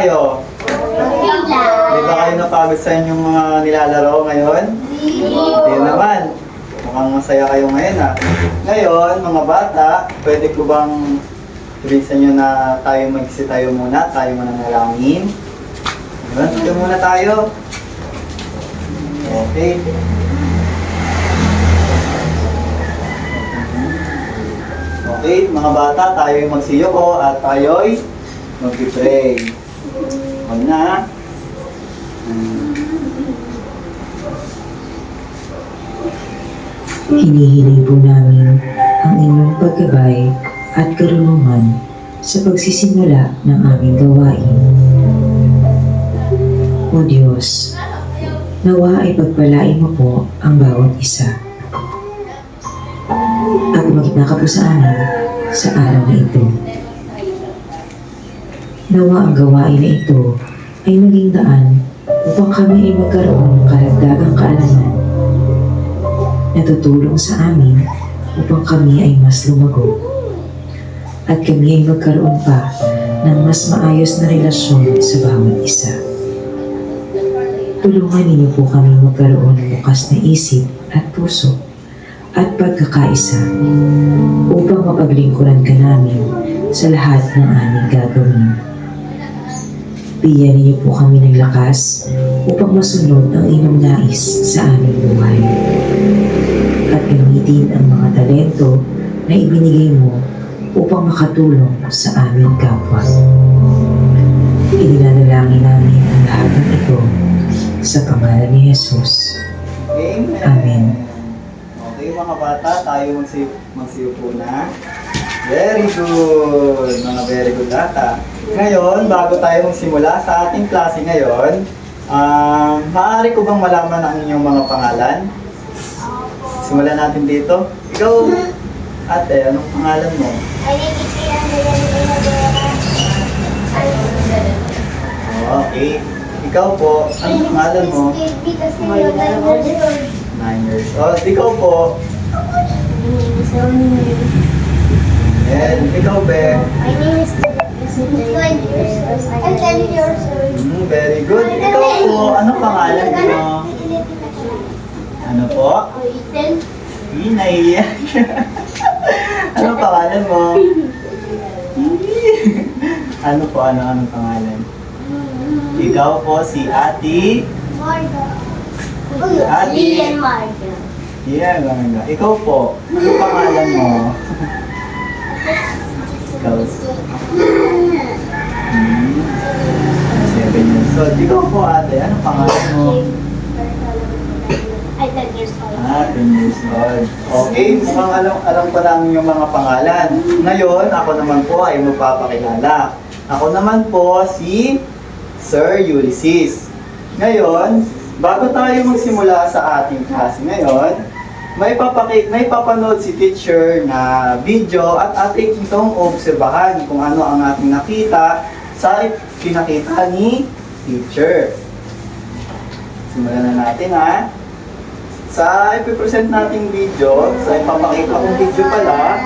kayo? Di ba kayo napagod sa inyong mga nilalaro ngayon? Hindi naman. Mukhang masaya kayo ngayon ha. Ngayon, mga bata, pwede ko bang sabihin sa inyo na tayo muna manalangin. Diba? Ito muna tayo. Okay. Okay, mga bata, tayo'y magsiyoko at tayo'y mag-pray. Huwag na. Hinihiling po namin ang inyong paggabay at karunungan sa pagsisimula ng aming gawain. O Diyos, nawa ay pagpalain mo po ang bawat isa at maging po sa amin sa araw na ito. Nawa ang gawain na ito ay maging daan upang kami ay magkaroon ng karagdagang kaalaman na tutulong sa amin upang kami ay mas lumago at kami ay magkaroon pa ng mas maayos na relasyon sa bawat isa. Tulungan niyo po kami magkaroon ng bukas na isip at puso at pagkakaisa upang mapaglingkuran ka namin sa lahat ng aming gagawin. Bigyan niyo po kami ng lakas upang masunod ang inyong nais sa aming buhay at gamitin ang mga talento na ibinigay mo upang makatulong sa aming kapwa. Idinadalangin namin ang lahat ng ito sa pangalan ni Jesus. Amen. Amen. Okay, mga bata, tayo magsiupo na. Very good! Mga very good bata. Ngayon, bago tayo magsimula sa ating klase ngayon, maaari ko bang malaman ang inyong mga pangalan? Simulan natin dito. Ikaw, ate, anong pangalan mo? Okay. Ikaw po, anong pangalan mo? 9 years old. Ikaw po? And ikaw, Be? My name is 20 years old. I'm 10 years old. Very good. Ikaw po, anong pangalan mo? Ano po? Ethan. Naiiyak siya. Anong pangalan mo? Ano po, anong pangalan? Ikaw po si Ate. Marga. Ate. Lilian Marga. Yeah, ganda. Ikaw po, anong pangalan mo? Ikaw. 7 years old. Ikaw po, ate, anong pangalan mo? Ay, 10 years old. 10 years old. Okay, mukhang alam ko lang yung mga pangalan. Ngayon, ako naman po ay magpapakilala. Ako naman po si Sir Ulysses. Ngayon, bago tayo magsimula sa ating klase ngayon, may papanood si teacher na video at ating itong obserbahan kung ano ang ating nakita sa pinakita ni teacher. Simulan na natin ha. Sa ipipresent nating video, sa ipapakita kong video pala,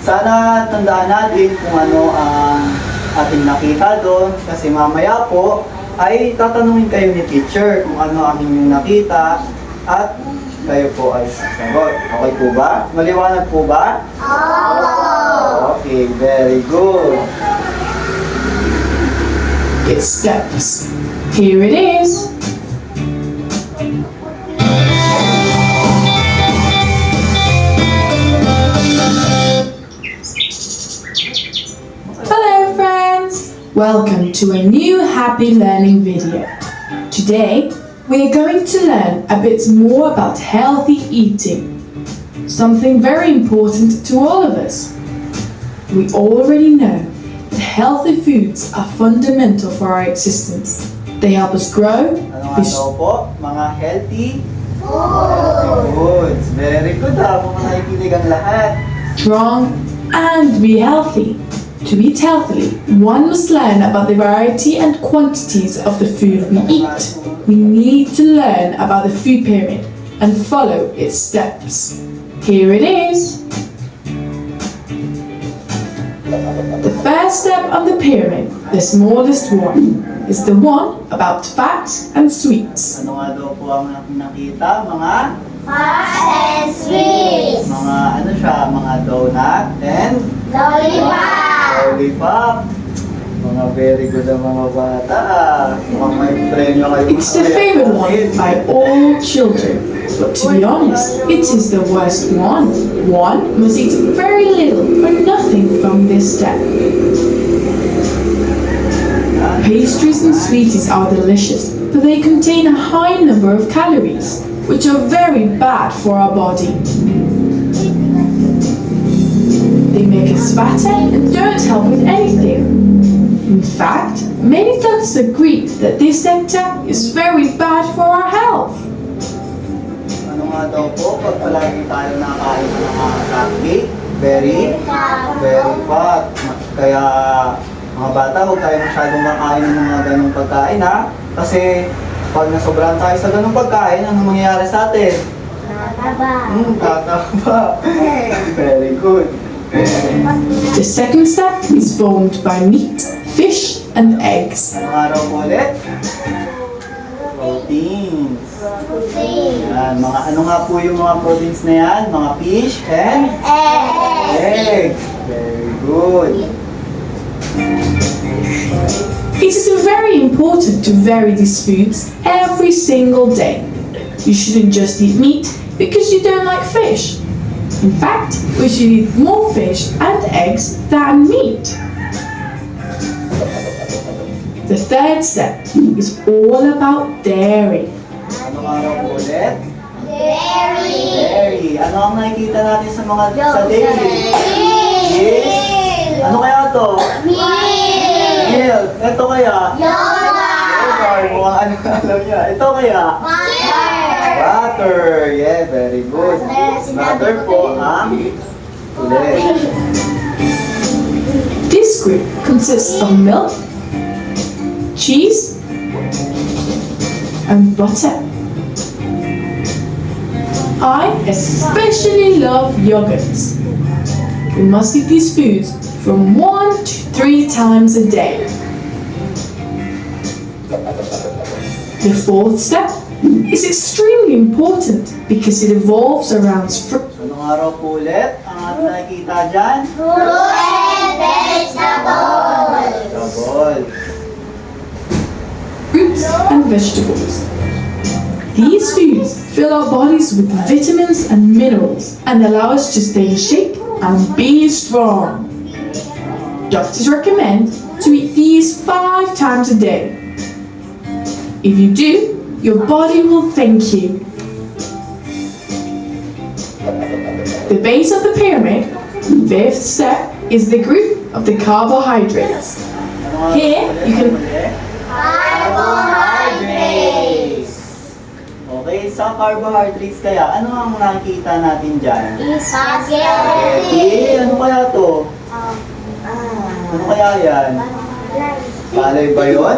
sana tandaan natin kung ano ang ating nakita doon kasi mamaya po ay tatanungin kayo ni teacher kung ano ang inyong nakita at kayo po ay sasagot. Okay po ba? Maliwanag po ba? Okay, very good. It's steps. Here it is. Hello friends! Welcome to a new Happy Learning video. Today, we are going to learn a bit more about healthy eating. Something very important to all of us. We already know that healthy foods are fundamental for our existence. They help us grow, Ano nga daw po? Mga healthy foods. Very good ha. Mga nakikinig ang lahat. strong, and be healthy. To eat healthily, one must learn about the variety and quantities of the food we eat. We need to learn about the food pyramid and follow its steps. Here it is. The first step on the pyramid, the smallest one, is the one about fats and sweets. Ano nga daw po ang nakita? Mga Fast and sweet. mga ano siya, mga donut and Lollipop. lollipop. Mga very good ang mga bata. Mukhang may premyo kayo. It's the favorite one by all children. But to be honest, it is the worst one. One must eat very little or nothing from this step. Pastries and sweeties are delicious, but they contain a high number of calories, which are very bad for our body. They make us fatter and don't help with anything. In fact, many doctors agree that this sector is very bad for our health. Ano nga daw po, pag palagi tayo nakain ng mga cupcake, very fat. Kaya mga bata, huwag tayo masyadong makain ng mga ganong pagkain ha. Kasi pag nasobrahan tayo sa ganong pagkain, ano mangyayari sa atin? Tataba. Very good. The second step is formed by meat, fish, and eggs. Anong araw po ulit? Proteins. Yan, mga ano nga po yung mga proteins na yan? Mga fish and eggs. Very good. It is very important to vary these foods every single day. You shouldn't just eat meat because you don't like fish. In fact, we should eat more fish and eggs than meat. The third step is all about dairy. Anong araw po ulit? Dairy. Dairy. Ano ang nakikita natin sa mga sa dairy? Yes. Ano kaya to? Milk. Ito kaya? Yogurt. Mukhang ano alam niya. Ito kaya? Butter. Yeah, very good. Butter po ang ulit. This group consists of milk, cheese, and butter. I especially love yogurts. We must eat these foods from 1 to 3 times a day. The fourth step is extremely important because it evolves around fruit. Anong araw po ulit ang ating nakikita dyan? Fruit and vegetables. Vegetable. Fruits and vegetables. These foods fill our bodies with vitamins and minerals and allow us to stay in shape and be strong. Doctors recommend to eat these 5 times a day. If you do, your body will thank you. The base of the pyramid, fifth step, is the group of the carbohydrates. Anong araw Here, po ulit? you can- Carbohydrates. Okay, sa carbohydrates kaya, ano ang nakikita natin dyan? Spaghetti. Ano kaya to? Ano kaya yan? Palay ba yun?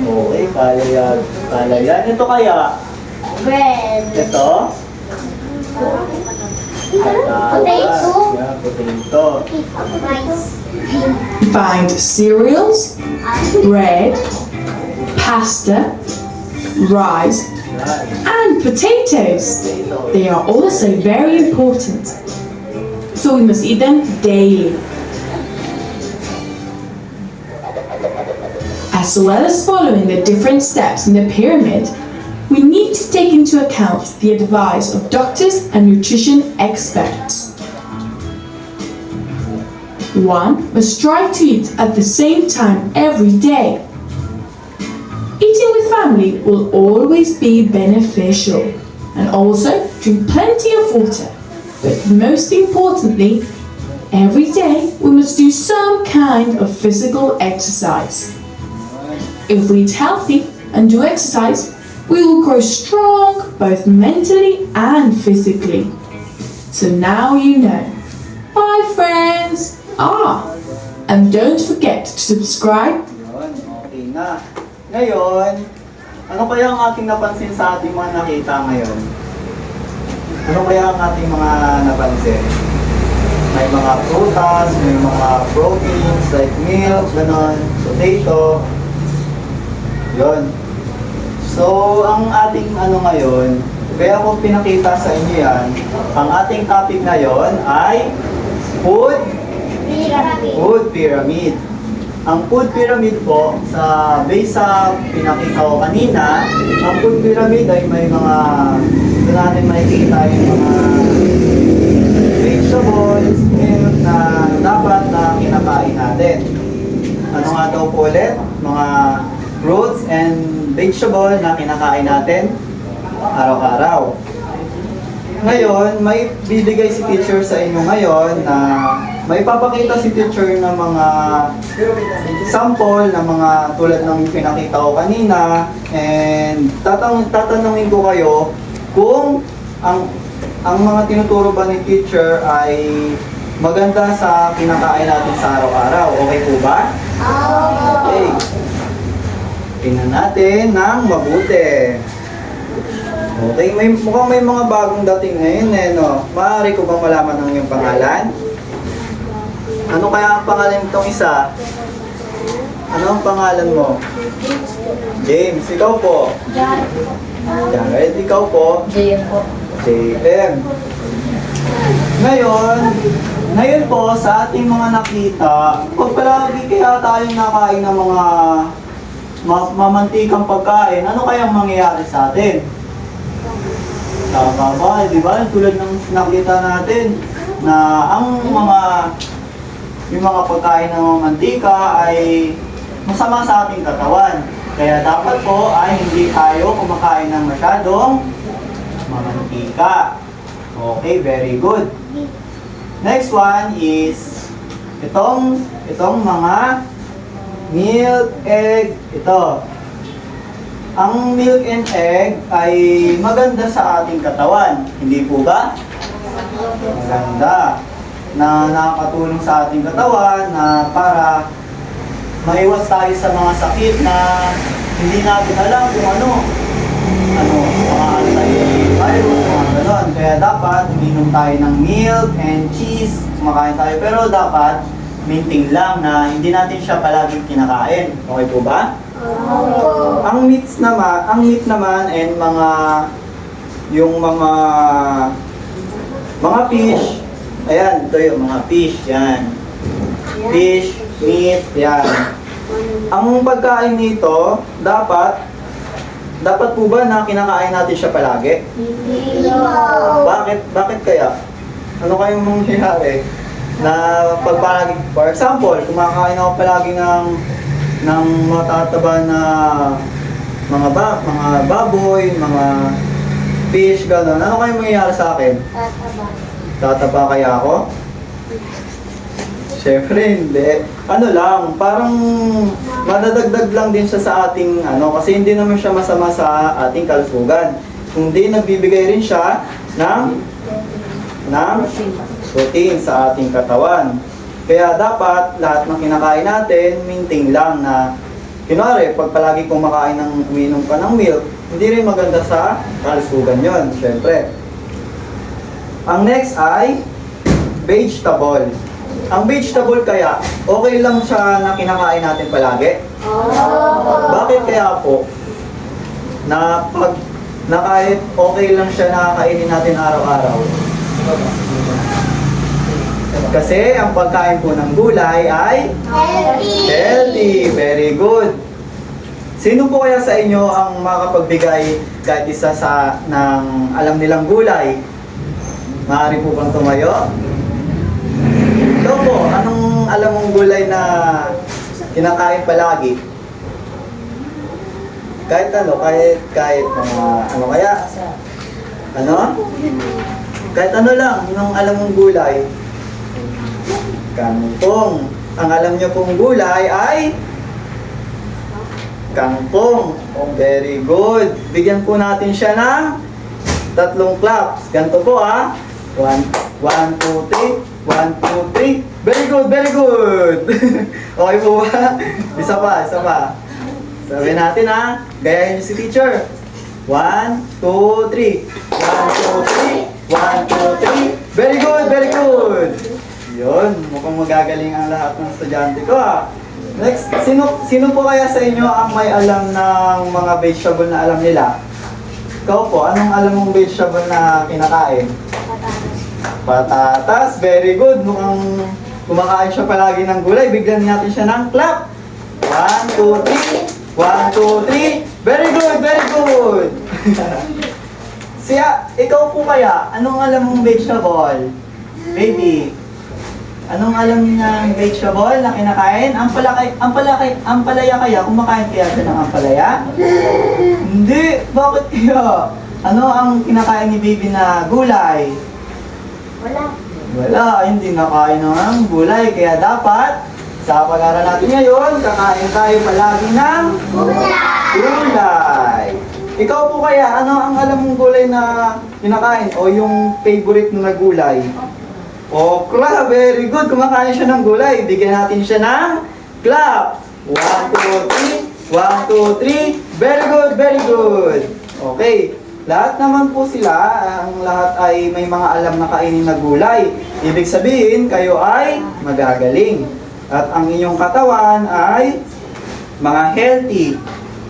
Okay, palay yan. Palay yan. Ito kaya? Bread. Ito? Potato. Yeah, potato. Rice. find cereals, bread, pasta, rice, Yan. and potatoes. Potato. They are also very important, so we must eat them daily. As well as following the different steps in the pyramid, we need to take into account the advice of doctors and nutrition experts. One must try to eat at the same time every day. Eating with family will always be beneficial, and also drink plenty of water. But most importantly, every day we must do some kind of physical exercise. If we eat healthy and do exercise, we will grow strong both mentally and physically. So now you know. Bye friends! And don't forget to subscribe. Yun, okay na. Ngayon, ano kaya ang ating napansin sa ating mga nakita ngayon? Ano kaya ang ating mga napansin? may mga prutas, may mga proteins like milk, ganon, potato. Yun. So, ang ating ano ngayon, kaya ko pinakita sa inyo yan, ang ating topic ngayon ay food pyramid. Ang food pyramid po, based sa pinakita ko kanina, ang food pyramid ay may mga, doon natin makikita yung mga vegetables, milk na dapat na kinakain natin. Ano nga daw po ulit? Mga fruits and vegetable na kinakain natin araw-araw. Ngayon, may bibigay si teacher sa inyo ngayon na may papakita si teacher ng mga sample na mga tulad ng pinakita ko kanina, and tatanungin ko kayo kung ang mga tinuturo ba ni teacher ay maganda sa kinakain natin sa araw-araw. Okay po ba? Okay. Tingnan natin ng mabuti. Okay, mukhang may mga bagong dating ngayon eh, no? Maaari ko bang malaman ang iyong pangalan? Ano kaya ang pangalan nitong isa? Ano ang pangalan mo? James. Ikaw po? Jared. Ikaw po? JM po. JM. Ngayon po, sa ating mga nakita, pag palagi kaya tayong nakain ng mga mamantikang pagkain, ano kayang mangyayari sa atin? Tama ba? Di ba? Tulad ng nakita natin na yung mga pagkain ng mantika ay masama sa ating katawan. Kaya dapat po ay hindi tayo kumakain ng masyadong mamantika. Okay, very good. Next one is itong mga milk, egg, ito. Ang milk and egg ay maganda sa ating katawan. Hindi po ba? Maganda. Na nakakatulong sa ating katawan na para maiwas tayo sa mga sakit na hindi natin alam kung ano, mga anti-virus, mga ganon. Kaya dapat uminom tayo ng milk and cheese, kumakain tayo. Pero dapat maintain lang na hindi natin siya palaging kinakain. Okay po ba? Ang meat naman and yung mga fish, ayan, ito yung mga fish, yan. Fish, meat, yan. Ang pagkain nito, dapat po ba na kinakain natin siya palagi? Bakit kaya? Ano kayong mangyayari? Na pag palagi, for example, kumakain ako palagi ng matataba na mga baboy, mga fish, gano'n. Ano kayong mangyayari sa akin? Tataba kaya ako? Siyempre hindi. Ano lang, parang madadagdag lang din siya sa ating kasi hindi naman siya masama sa ating kalusugan. Kundi nagbibigay rin siya ng protein sa ating katawan. Kaya dapat lahat ng kinakain natin, maintain lang na kunwari, pag palagi uminom ka ng milk, hindi rin maganda sa kalusugan yon, syempre. Ang next ay vegetable. Ang vegetable kaya, okay lang siya na kinakain natin palagi? Bakit kaya po? Na kahit okay lang siya na kainin natin araw-araw? Kasi ang pagkain po ng gulay ay healthy. Very good. Sino po kaya sa inyo ang makapagbigay kahit isa ng alam nilang gulay? Maaari po bang tumayo? Ikaw po, anong alam mong gulay na kinakain palagi? Kahit mga kaya? Kahit ano lang, anong alam mong gulay? Kangkong. Ang alam niyo pong gulay ay kangkong. Oh, very good. Bigyan po natin siya ng 3 claps. Ganito po 1, 2, 3. 1, 2, 3. Very good, very good. Okay po ba? Isa pa. Sabi natin gayahin niyo si teacher. 1, 2, 3. 1, 2, 3. 1, 2, 3. Very good, very good. Yun, mukhang magagaling ang lahat ng estudyante ko ah. Next, sino po kaya sa inyo ang may alam ng mga vegetable na alam nila? Ikaw po, anong alam mong vegetable na kinakain? Patatas, very good. Mukhang kumakain siya palagi ng gulay. Bigyan natin siya ng clap. 1, 2, 3. 1, 2, 3. Very good, very good. Siya, ikaw po kaya, anong alam mong vegetable? Baby, anong alam niya ng vegetable na kinakain? Ampalaya kaya? Kumakain kaya siya ng ampalaya? Hindi, bakit kaya? Ano ang kinakain ni baby na gulay? Wala, hindi nakain ng gulay. Kaya dapat, sa pag-aaral natin ngayon, kakain tayo palagi ng gulay. Ikaw po kaya, ano ang alam mong gulay na kinakain? O yung favorite mo na gulay? Okra, very good. Kumakain siya ng gulay. Bigyan natin siya ng clap. 1, 2, 3. 1, 2, 3. Very good, very good. Okay. Lahat naman po sila, ang lahat ay may mga alam na kainin na gulay. Ibig sabihin, kayo ay magagaling. At ang inyong katawan ay mga healthy.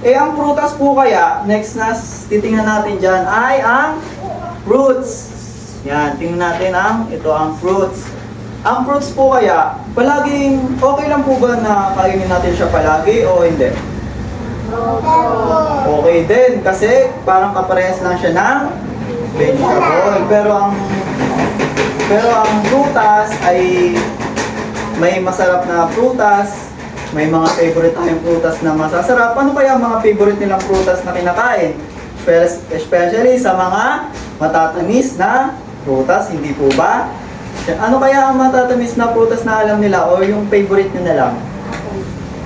Eh, ang prutas po kaya, next na titingnan natin dyan, ay ang fruits. Yan, tingnan natin ito ang fruits. Ang fruits po kaya, palaging okay lang po ba na kainin natin siya palagi o hindi? Okay din, kasi parang kaparehas lang siya ng vegetable. Pero ang prutas ay may masarap na prutas, may mga favorite tayong prutas na masasarap. Ano kaya ang mga favorite nilang prutas na kinakain? Especially sa mga matatamis na prutas, hindi po ba? Ano kaya ang matatamis na prutas na alam nila o yung favorite nyo na lang?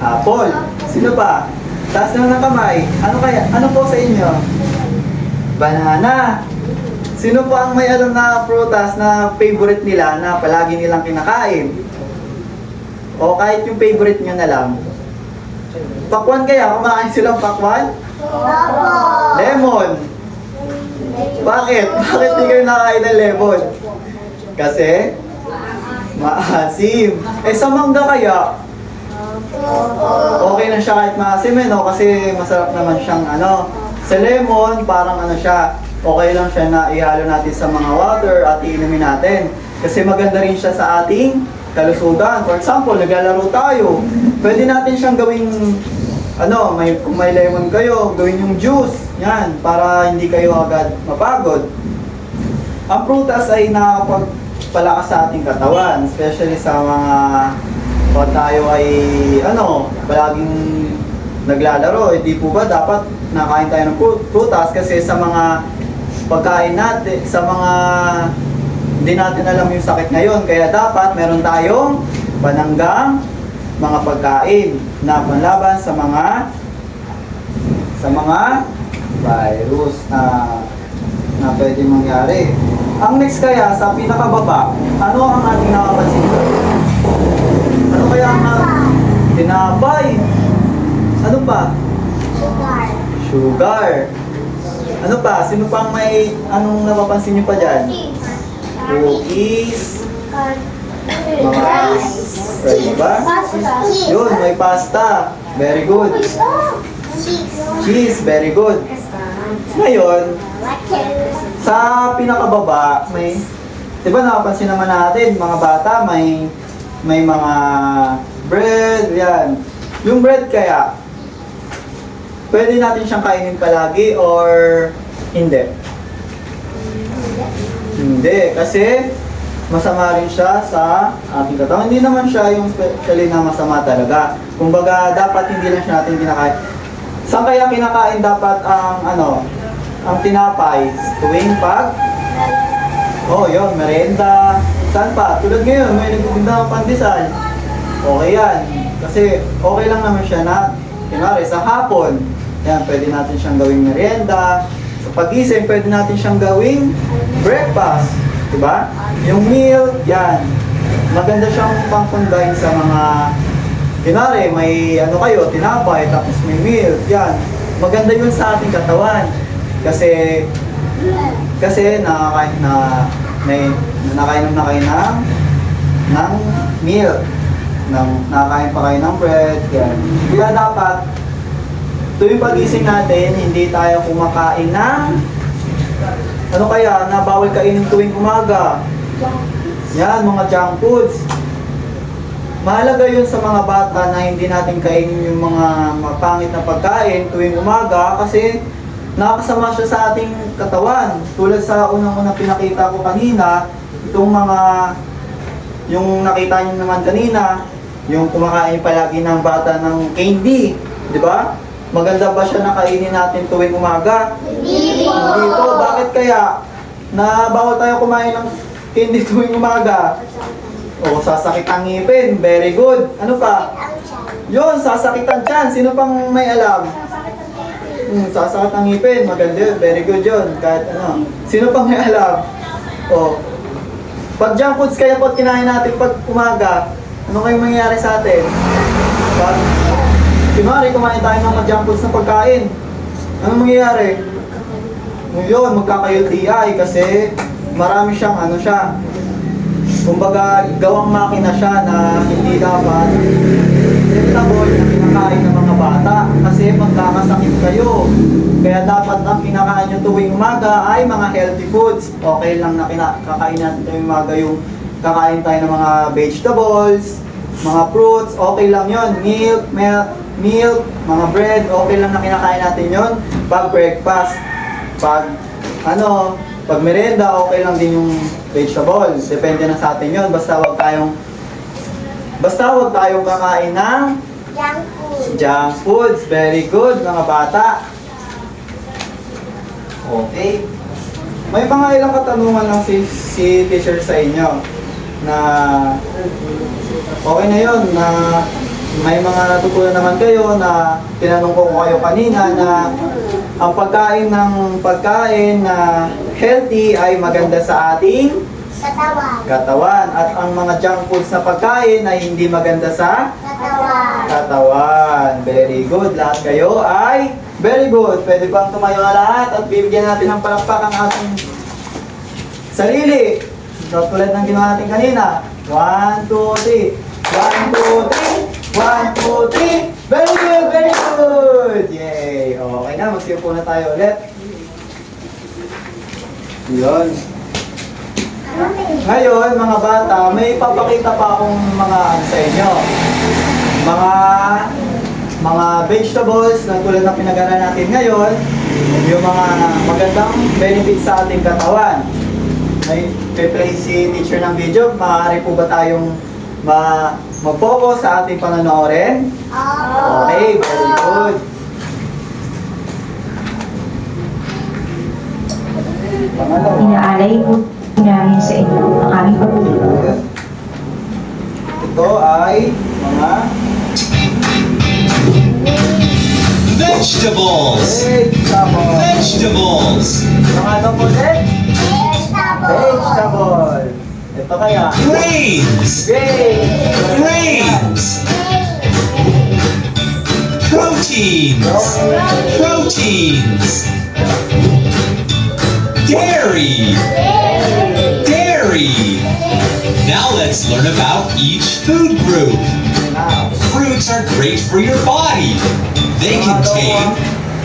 Apple. Sino pa? Taas naman ng kamay. Ano po sa inyo? Banana. Sino po ang may alam na prutas na favorite nila na palagi nilang kinakain? O kahit yung favorite nyo na lang? Pakwan kaya? Kumakain silang pakwan? Lemon. Bakit? Bakit di kayo nakain ng lemon? Kasi maasim. Eh sa mangga kaya? Okay na siya kahit maasim no? Kasi masarap naman siyang Sa lemon, parang siya, okay lang siya na ihalo natin sa mga water at iinumin natin. Kasi maganda rin siya sa ating kalusugan. For example, naglalaro tayo. Pwede natin siyang gawing kung may lemon kayo, gawin yung juice. Yan, para hindi kayo agad mapagod. Ang prutas ay nakapagpalakas sa ating katawan, especially sa mga pag tayo ay palaging naglalaro. Hindi po ba dapat nakain tayo ng prutas kasi sa mga pagkain natin, sa mga hindi natin alam yung sakit ngayon. Kaya dapat meron tayong pananggang mga pagkain na panlaban sa mga virus na pwede mangyari. Ang next kaya sa pinakababa, ano ang ating nakapansin? Ano kaya ang tinapay? Ano pa? Sugar. Ano pa? Sino pang anong napapansin nyo pa dyan? Cookies. Mga rice ba? Yun, may pasta. Very good. Cheese, very good. Ngayon, sa pinakababa, diba napapansin naman natin, mga bata, may mga bread, yan. Yung bread kaya, pwede natin siyang kainin palagi or hindi? Hindi, kasi masama rin siya sa ating katawan. Hindi naman siya yung specially na masama talaga. Kumbaga, dapat hindi lang siya natin kinakain. Saan kaya kinakain dapat ang tinapay? Tuwing yun, merienda. Saan pa? Tulad ngayon, may nagtitinda ng pandesal. Okay yan. Kasi okay lang naman siya na, kunwari, sa hapon, yan, pwede natin siyang gawing merienda. Sa pag-isip, pwede natin siyang gawing breakfast. Diba? Yung meal, yan. Maganda siyang pang-combine sa mga, kunwari, may tinapay, tapos may meal. Yan. Maganda yun sa ating katawan. Kasi nakakainom na kayo ng ng milk. Nakakain pa kayo ng bread. Yan. Kaya dapat, tuwing pagising natin, hindi tayo kumakain ng ano kaya, na bawal kainin tuwing umaga. Yan, mga junk foods. Mahalaga yun sa mga bata na hindi natin kainin yung mga mapangit na pagkain tuwing umaga kasi nakakasama siya sa ating katawan. Tulad sa unang-unang pinakita ko kanina, itong mga, yung nakita niyo naman kanina, yung kumakain palagi ng bata ng candy, di ba? Maganda ba siya na kainin natin tuwing umaga? Hindi po. Hindi po. Bakit kaya? Na bawal tayo kumain ng candy tuwing umaga. O, sasakit ang ngipin. Very good. Ano pa? Yun, sasakit ang tiyan. Sino pang may alam? Sasakit ang ngipin. Maganda yun. Very good yun. Kahit ano. Sino pang may alam? O, pag junk foods kaya po kinain natin pag umaga, ano kayong mangyayari sa atin? Pag, kunwari, kumain tayo ng mga junk foods na pagkain. Ano mangyayari? Yun, magkaka-UTI kasi marami siyang ano siya. Kumbaga, gawang makina siya na hindi dapat acceptable na kinakain ng mga bata kasi magkakasakit kayo. Kaya dapat ang kinakain nyo tuwing umaga ay mga healthy foods. Okay lang na kakain natin tuwing umaga yung kakain tayo ng mga vegetables, mga fruits, okay lang yon. Milk, mga bread, okay lang na kinakain natin yon. Pag breakfast, pag merienda, okay lang din yung vegetables. Depende na sa atin yun. Basta wag tayong kakain ng Junk food. junk foods. Very good, mga bata. Okay. May mga ilang katanungan lang si teacher sa inyo na okay na yun na may mga natutunan naman kayo na tinanong ko kayo kanina na ang pagkain na healthy ay maganda sa ating katawan at ang mga junk foods na pagkain ay hindi maganda sa katawan. Very good. Lahat kayo ay very good. Pwede bang tumayo na lahat at bibigyan natin ng palakpak ang ating sarili. So, tulad ng ginawa natin kanina. 1, 2, 3. 1, 2, 3. 1, 2, 3. Very good, very good. Yay. Okay na, magsiupo na tayo ulit. Yun. Ngayon, mga bata, may papakita pa akong mga ano sa inyo. Mga vegetables na tulad ng pinag-aralan natin ngayon, yung mga magandang benefits sa ating katawan. May play si teacher ng video, maaari po ba tayong mag-focus sa ating panonoorin? Okay, very good. Pangalawa. Inaalay po namin sa inyo ang aming pagtulong. Ito ay mga Vegetables! vegetables. Vegetables! Mga ano po ulit? Vegetable. Ito kaya? Grains! Grains. Grains! Proteins! Proteins! Dairy! Dairy! Now let's learn about each food group. Now, Fruits are great for your body. They contain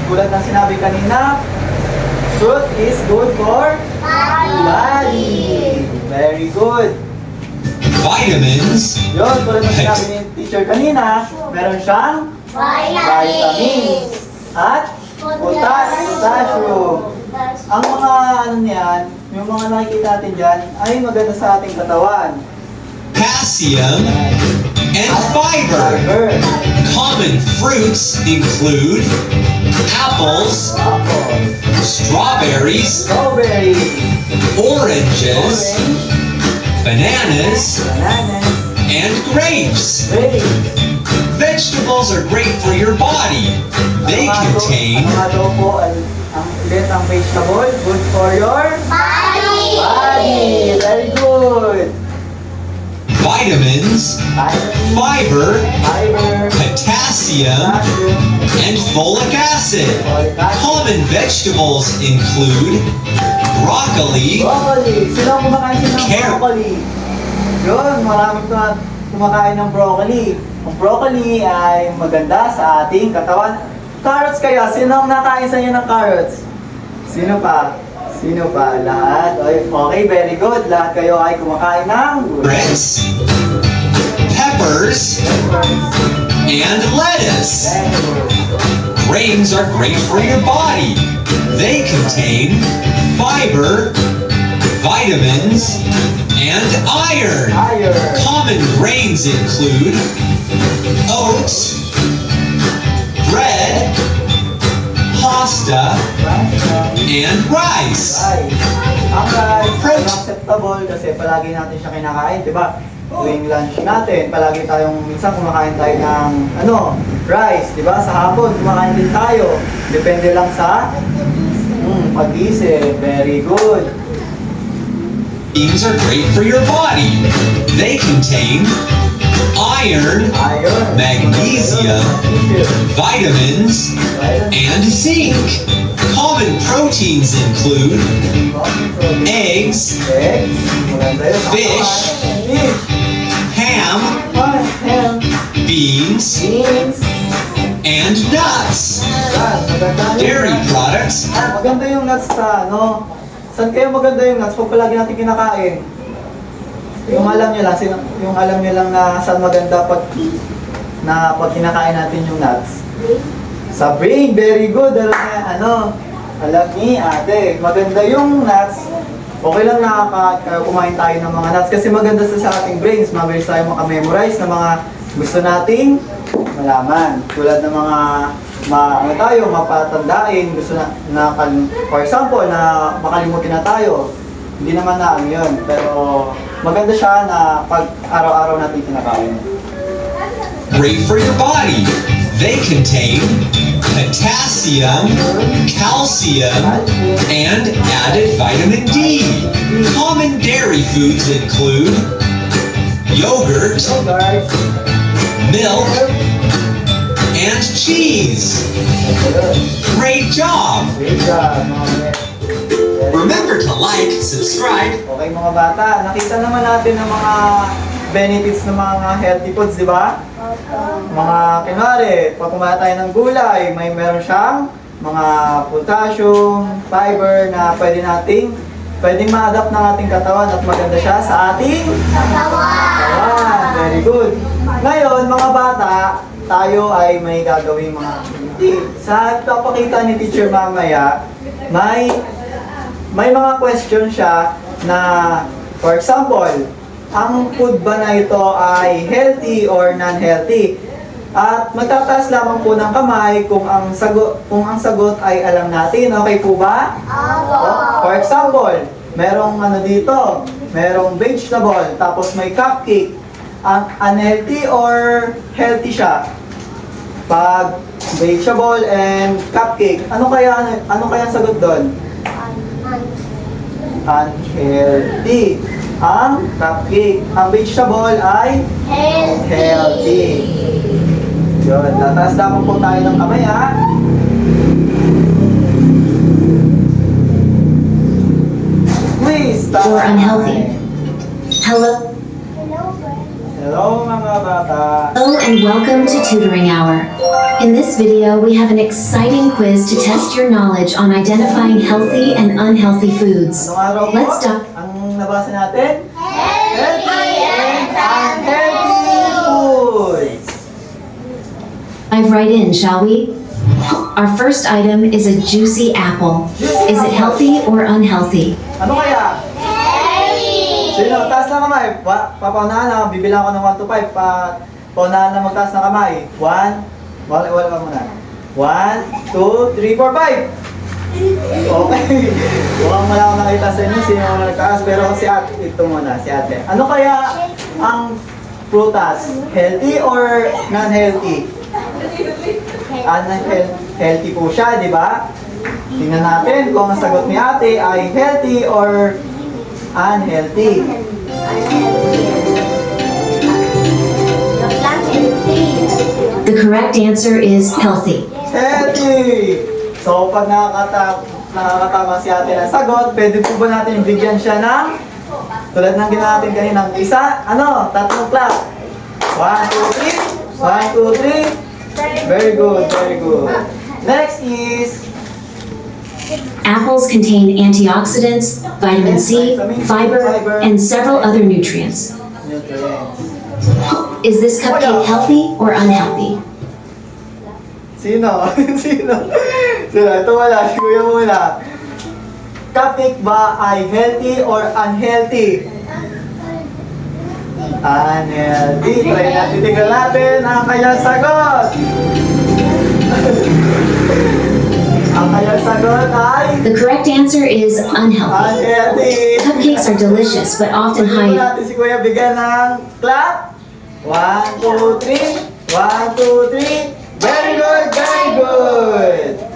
tulad ng sinabi kanina, fruit is good for body. Very good. vitamins, Yun, tulad ng sinabi ni teacher kanina, meron siyang vitamins at potassium. Ang mga ano niyan, yung mga nakikita natin dyan, ay maganda sa ating katawan. potassium, and fiber. Fiber, Common fruits include apples, apple, strawberries, strawberry, oranges, orange, bananas, bananas, and grapes. grapes. Vegetables are great for your body. They contain Ano nga daw po ang ulit ang vegetable? Good for your body. Very good. vitamins, Vitamin, fiber, fiber, potassium, potassium, and folic acid. folic acid, Common vegetables include broccoli, broccoli. Sino ang kumakain ng Carrot. broccoli? Yun, maraming kumakain ng broccoli. Ang broccoli ay maganda sa ating katawan. Carrots kaya, sino ang nakain sa inyo ng carrots? Sino pa? Sino pa? Lahat? Okay, very good. Lahat kayo ay kumakain ng carrots, peppers, and lettuce. Grains are great for your body. They contain fiber, vitamins, and iron. Common grains include oats, bread, pasta, and rice. Ang rice, acceptable kasi palagi natin siya kinakain, di ba? Tuwing lunch natin, palagi tayong, minsan kumakain tayo ng, rice, di ba? Sa hapon, kumakain din tayo. Depende lang sa pag-isip. Very good. Beans are great for your body. They contain iron, magnesium, vitamins, and zinc. Common proteins include eggs, fish, ham, beans, and nuts. Dairy products. Maganda yung nuts sa Saan kayo maganda yung nuts? Pag palagi natin kinakain. Yung alam nyo lang na saan maganda pag kinakain natin yung nuts. Sa brain, very good. Alam ni ate, maganda yung nuts. Okay lang kumain tayo ng mga nuts kasi maganda sa ating brains. Mabilis tayo makamemorize ng mga gusto nating malaman. Tulad ng mga mapatandain, gusto for example, na makalimutin na tayo. Hindi naman na yun. Pero maganda siya na pag araw-araw natin kinakain. Great for your body. They contain potassium, calcium, and added vitamin D. Common dairy foods include yogurt, milk, and cheese. Great job! Remember to like, subscribe. Okay mga bata, nakita naman natin ang mga benefits ng mga healthy foods, di ba? Mga kunwari, pag kumain tayo ng gulay, meron siyang mga potassium, fiber na pwedeng ma-adapt ng ating katawan at maganda siya sa ating katawan. Very good. Ngayon, mga bata, tayo ay may gagawing mga activity. Sa papakita ni teacher mamaya, may mga question siya na, for example, ang food ba na ito ay healthy or non-healthy? At magtataas lamang po ng kamay kung ang sagot ay alam natin. Okay po ba? For example, merong dito, merong vegetable, tapos may cupcake. Unhealthy or healthy siya? Pag vegetable and cupcake, ano kaya ang sagot doon? Unhealthy. Ang cupcake. Ang vegetable ay healthy. Yun, tataas lamang po tayo ng kamay, ha? Please, Or unhealthy. Hello. Hello mga bata. Hello and welcome to Tutoring Hour. In this video, we have an exciting quiz to test your knowledge on identifying healthy and unhealthy foods. Anong araw po? Let's start. Ang nabasa natin? Healthy and unhealthy foods. Dive right in, shall we? Our first item is a juicy apple. Is it healthy or unhealthy? Ano kaya? Sino? Taas na kamay. Papaunahan na. Bibilang ko ng 1 to 5. Paunahan na magtaas na kamay. 1. Wala ka muna. 1, 2, 3, 4, 5. Okay. Mukhang wala akong nakita sa inyo. Sino ang nagtaas? Pero si ate. Ito muna. Si ate. Ano kaya ang prutas? Healthy or non-healthy? Healthy po siya, di ba? Tingnan natin kung ang sagot ni ate ay healthy or unhealthy. The correct answer is healthy. Healthy! So, pag nakakatama si ate ng sagot, pwede po ba natin bigyan siya ng Tulad ng ginawa natin kanina. Isa, tatlong clap. 1, 2, 3. 1, 2, 3. Very good, very good. Next is Apples contain antioxidants, vitamin C, fiber, and several other nutrients. nutrients. Is this cupcake healthy or unhealthy? Sino? Sino? Sino? Ito wala. Si Kuya muna. Cupcake ba ay healthy or unhealthy? Unhealthy. Try natin. Tignan natin ang kanyang sagot. Ang kanyang sagot ay The correct answer is unhealthy. unhealthy. Cupcakes are delicious but often Pwede high. natin si Kuya bigyan ng clap. 1, 2, 3. 1, 2, 3. Very good, very good.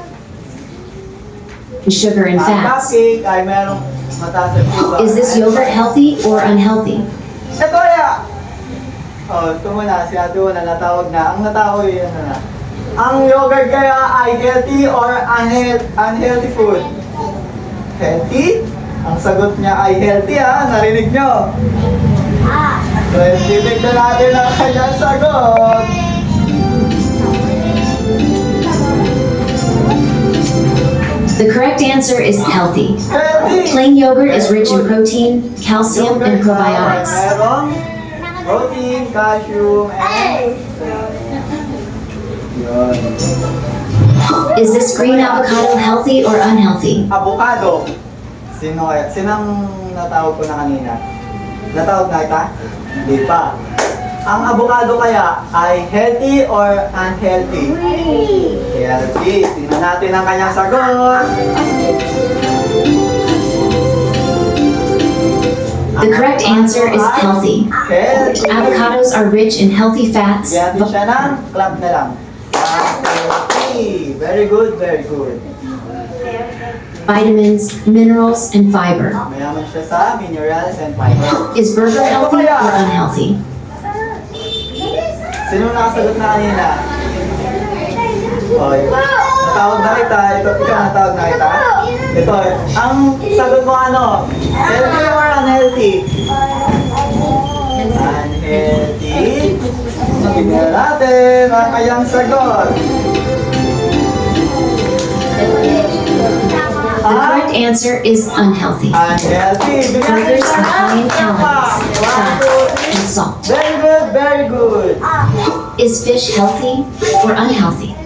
in sugar and Ang fats. cupcake ay merong mataas na sugar. Is this yogurt healthy or unhealthy? Ito ya! Oh, ito muna. Si ate muna natawag na. Ang natawag yun na. Ang yogurt kaya ay healthy or unhealthy food? Healthy? Ang sagot niya ay healthy ha. Narinig nyo? So, titignan natin ang kanyang sagot. The correct answer is healthy. Healthy! Plain yogurt is rich in protein, calcium, and probiotics. Merong protein, calcium, and... Yun. Is this green avocado healthy or unhealthy? Avocado. Sino kaya? Sinang natawag ko na kanina? Natawag na kita? Hindi pa. Ang avocado kaya ay healthy or unhealthy? Healthy. Tingnan natin ang kanyang sagot. The correct answer is healthy. Healthy. Avocados are rich in healthy fats. Yan din siya ng clap na lang. Healthy. Very good, very good. Vitamins, minerals, and fiber. Mayaman siya sa minerals and fiber. Is burger healthy or unhealthy? Sino nakasagot na kanina? Oy, natawag na kita. Ikaw natawag na kita. Ito, ang sagot mo ano? Healthy or unhealthy? Unhealthy. Tingnan natin ang kayang sagot. The correct answer is unhealthy. Unhealthy. Bigyan Burgers siya are high in ng calories, fat, and salt. Very good, very good. Is fish healthy or unhealthy?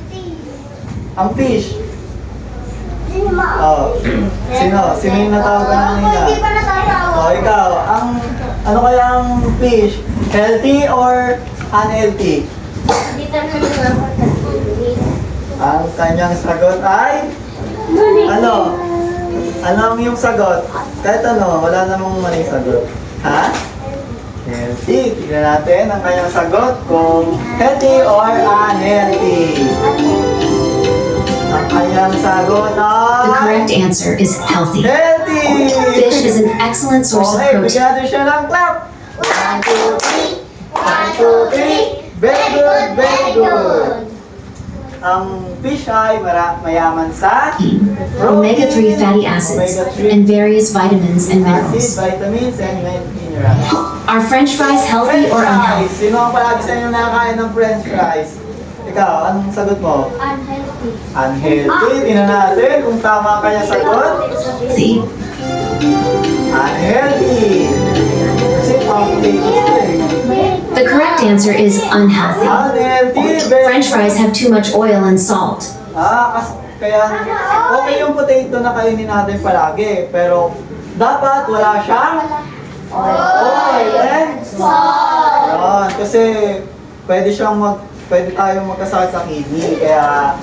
Ang fish. Oh, sino? Sino yung natawag ka na kanina? Hindi pa natatawag. Oh, ikaw. Ang, ano kaya ang fish? Healthy or unhealthy? Hindi ka na natatawag. Ang kanyang sagot ay, ano? Ano ang iyong sagot? Kahit ano, wala namang maling sagot. Ha? Healthy. Tignan natin ang kanyang sagot kung healthy or unhealthy. Ang kanyang sagot The ay correct answer is healthy. healthy! Fish is an excellent source of Okay, protein. bigyan natin siya ng clap. 1, 2, 3. 1, 2, 3. Very good, very good. Ang fish ay mayaman sa Omega-3 fatty acids and various vitamins and acid, minerals. vitamins, and minerals. Are French fries healthy French or fries. unhealthy? Sino ang palagi sa inyo nakakain ng French fries? Ikaw, anong sagot mo? Unhealthy. Unhealthy. Tingnan natin kung tama ang kanyang sagot. See? Unhealthy. Kasi pang potatoes eh. The correct answer is unhealthy. Unhealthy. Very French fries have too much oil and salt. Kaya okay yung potato na kainin natin palagi, pero dapat wala siyang oil and salt. Yan, kasi pwede tayong magkasakit sa kidney, kaya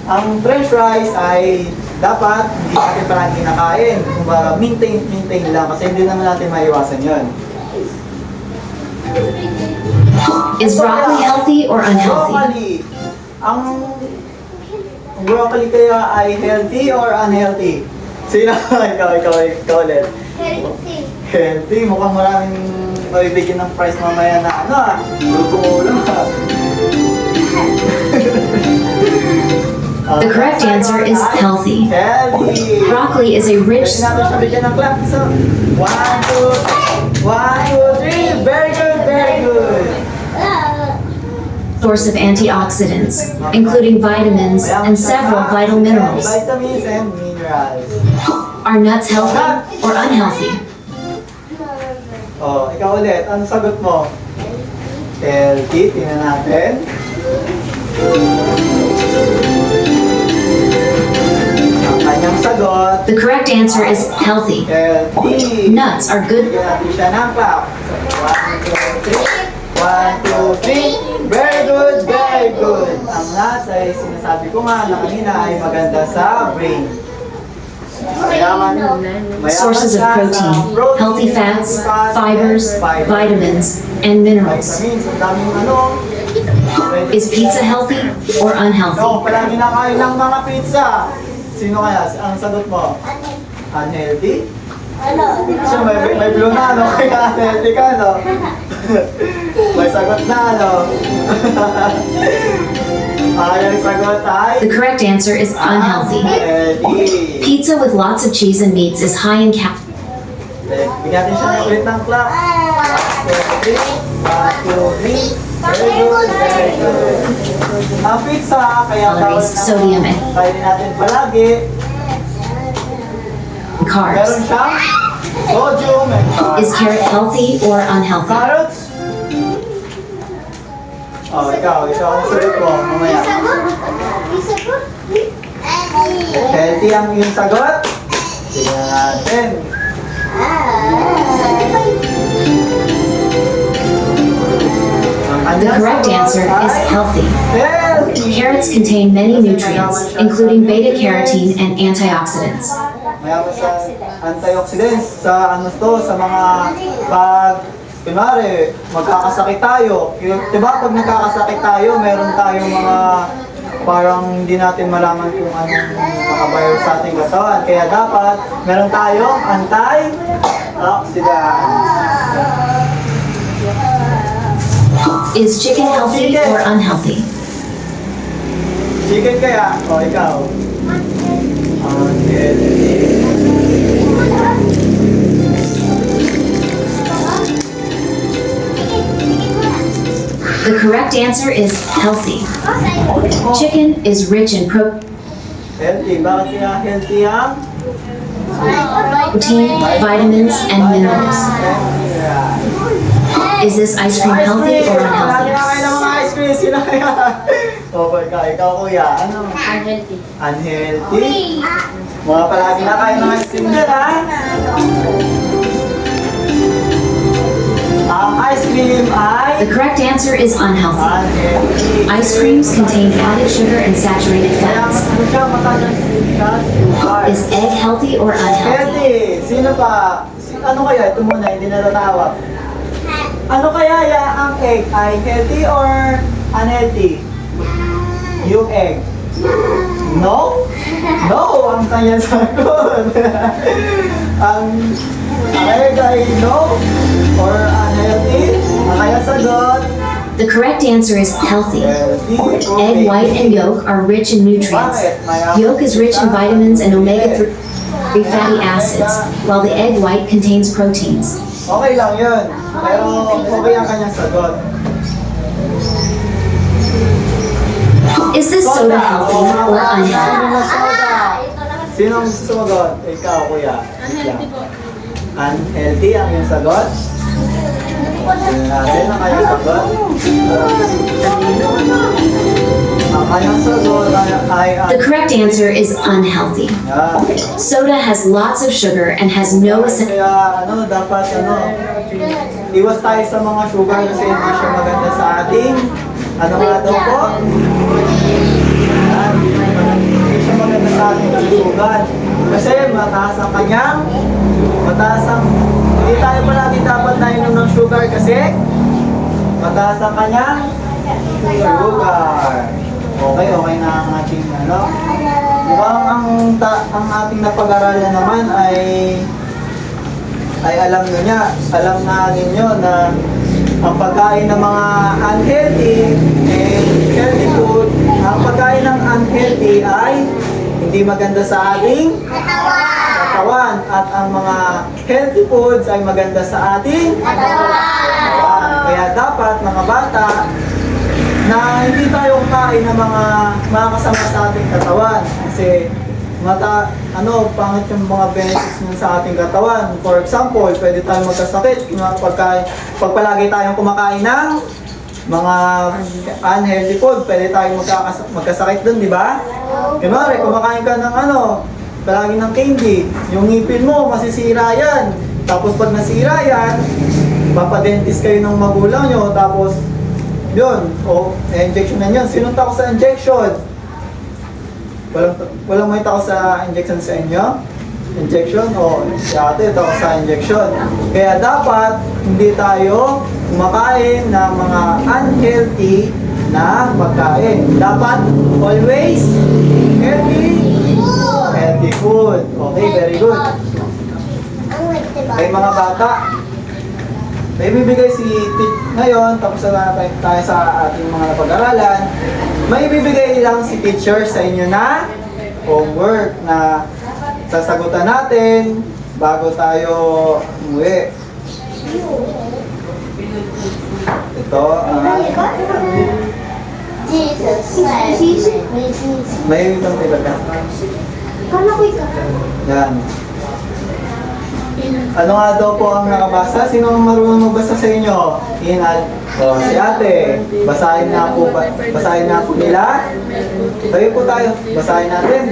ang French fries ay dapat hindi natin palagi kinakain. Kumbaga, maintain lang kasi hindi naman natin maiwasan yun. Is broccoli healthy or unhealthy? Broccoli. Ang broccoli kaya ay healthy or unhealthy? Sino? ikaw ulit. Healthy. Healthy. Mukhang maraming mabibigyan ng price mamaya na ano ah. Luto ulam ah. The correct answer is healthy. Healthy. Broccoli is a rich Pwede natin siya bigyan ng clap. So, 1, 2, 3. Very good, very good. source of antioxidants, including vitamins and several vital minerals. Vitamins and minerals. Are nuts healthy or unhealthy? Oh, ikaw ulit. Ano sagot mo? Healthy. Tingnan natin. Ang kanyang sagot. The correct answer is healthy. Healthy. Nuts are good. Bigyan natin siya ng clap. 1, 2, 3. 1, 2, 3. Very good, very good. Ang nuts ay sinasabi ko nga na kanina ay maganda sa brain. Mayaman Sources of siya sa protein, healthy fats, fibers, vitamins, and minerals. Vitamins, ang daming ano. Is pizza healthy or unhealthy? No, palagi na kain ng mga pizza. Sino kaya? Ang sagot mo? Unhealthy? Kasi may blue na, no? Kaya unhealthy ka, no? May sagot na, no? Ang sagot ay... The correct answer is unhealthy. Unhealthy. Pizza with lots of cheese and meats is high in Bigyan natin siya ng ulit ng clap. 1, 2, 3. Very good, very good. Ang pizza, kaya calories, sodium, and kainin natin palagi. carbs. Meron siyang sodium and carbs. Is carrot healthy or unhealthy? Carrots? Oh, ikaw ang sagot mo, mamaya. Healthy ang iyong sagot. Tingnan natin. Ang The kanyang correct sagot answer is ay healthy. healthy. Carrots contain many nutrients, including beta-carotene and antioxidants. Mayaman sa antioxidants, sa ano to, sa mga kunwari, magkakasakit tayo. Diba pag nagkakasakit tayo, meron tayong mga parang hindi natin malaman kung anong makabayar sa ating katawan. Kaya dapat meron tayong antioxidants. Is chicken healthy or unhealthy? Chicken kaya? O ikaw? Unhealthy. The correct answer is healthy. Chicken is rich in Healthy. Bakit kaya healthy ang? protein, vitamins, and minerals. Is this ice cream healthy or unhealthy? Kaya ng mga ice cream, sino kaya? Ikaw kuya, ano? Unhealthy. Unhealthy? Mga palagi na kayo ng ice cream dyan, ha? Ang ice cream ay The correct answer is unhealthy. unhealthy. Ice creams contain added sugar and saturated Kaya fats. ano siya, matagal sugar. Is egg healthy or unhealthy? Healthy. Sino pa? Ano kaya? Ito muna, hindi natatawag. Ano kaya ang egg? Ay healthy or unhealthy? Yung egg. No? No! Ang kanya sagot. ang egg ay no? Or unhealthy? Ang kanya sagot. The correct answer is healthy. Healthy. Egg white and yolk are rich in nutrients. Yolk is rich in vitamins and omega-3 fatty acids, while the egg white contains proteins. Okay lang yun. Pero okay ang kanyang sagot. Is this soda healthy or unhealthy? Sinong sumagot? Ikaw, kuya. Unhealthy po. Unhealthy ang iyong sagot? Tingnan natin ang kanyang sagot. Ang kanyang sagot ay The correct answer is unhealthy. Soda has lots of sugar and has no Kaya dapat iwas tayo sa mga sugar kasi hindi siya maganda sa ating nga daw po? Hindi siya maganda sa ating kalusugan. Kasi mataas ang hindi tayo palagi dapat nainom ng sugar kasi mataas ang kanyang sugar. Okay na ang ating mukhang ang ating napag-aralan naman ay alam na ninyo na ang pagkain ng mga unhealthy and healthy food, ang pagkain ng unhealthy ay hindi maganda sa ating katawan. At ang mga healthy foods ay maganda sa ating katawan. Kaya dapat mga bata na hindi tayo kain ng mga makakasama sa ating katawan. Kasi pangit yung mga benefits nun sa ating katawan. For example, pwede tayong magkasakit pag palagi tayong kumakain ng mga unhealthy food, pwede tayong magkasakit dun, di ba? Kunwari, kumakain ka ng palagi ng candy, yung ngipin mo, masisira yan. Tapos pag nasira yan, papadentist kayo ng magulang nyo, tapos yun, injection na yun. Sinong tako sa injection? Walang may tako sa injection sa inyo? Injection? Si ate, tako sa injection. Kaya dapat, hindi tayo kumakain ng mga unhealthy na pagkain. Dapat, always, healthy food. Okay, very good. Kay mga bata, may bibigay si ngayon, tapos na tayo sa ating mga napag-aralan. May bibigay lang si teacher sa inyo na homework na sasagutan natin bago tayo umuwi. Ito may ibang paper ka? Yan. Ano nga daw po ang nakabasa? Sino ang marunong magbasa sa inyo? Si ate. Basahin na po nila. Tayo po tayo. Basahin natin.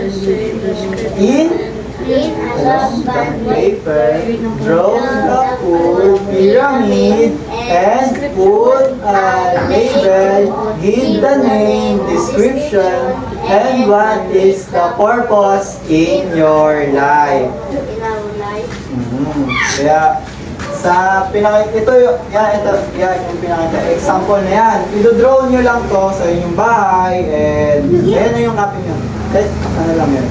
Paper, draw the full pyramid and put a label, give the name, description, and what is the purpose in your life. Kaya sa ito yung pinakita example na yan. I-draw nyo lang to sa inyong bahay and ayan na yung copy nyo. Ano lang yan.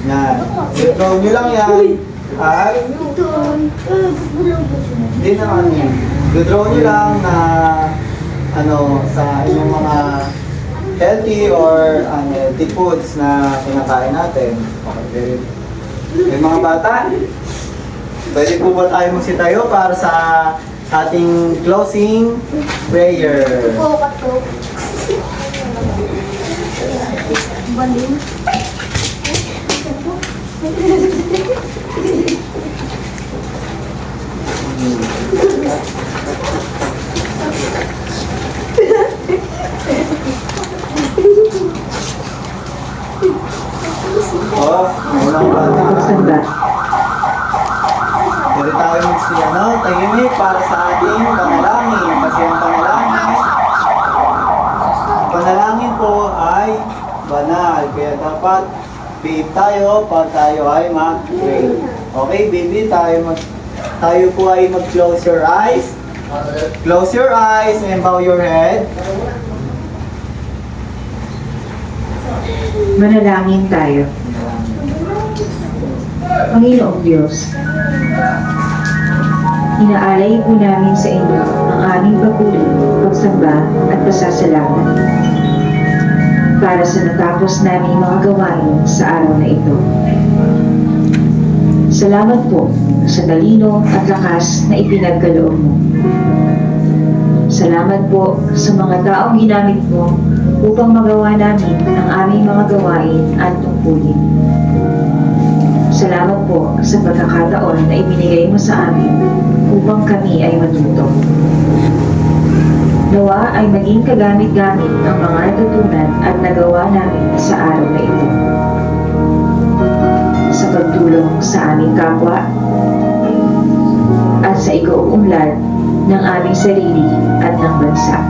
Yan. I-draw nyo lang yan at hindi naman yan. I-draw nyo lang na sa inyong mga healthy or unhealthy foods na kinakain natin. Okay. May mga bata, pwede po ba tayo magsitayo para sa ating closing prayer? Buksan ba? Pwede tayo tahimik para sa ating panalangin. Kasi ang panalangin po ay banal. Kaya dapat behave tayo pag tayo ay mag-pray. Okay, baby, tayo po ay mag-close your eyes. Close your eyes and bow your head. Manalangin tayo. Panginoong Diyos, inaalay po namin sa inyo ang aming papuri, pagsamba at pasasalamat para sa natapos naming mga gawain sa araw na ito. Salamat po sa talino at lakas na ipinagkaloob mo. Salamat po sa mga taong ginamit mo upang magawa namin ang aming mga gawain at tungkulin. Salamat po sa pagkakataon na ibinigay mo sa amin upang kami ay matuto. Nawa ay maging kagamit-gamit ang mga natutunan at nagawa namin sa araw na ito. Sa pagtulong sa aming kapwa at sa ikaunlad ng aming sarili at ng bansa.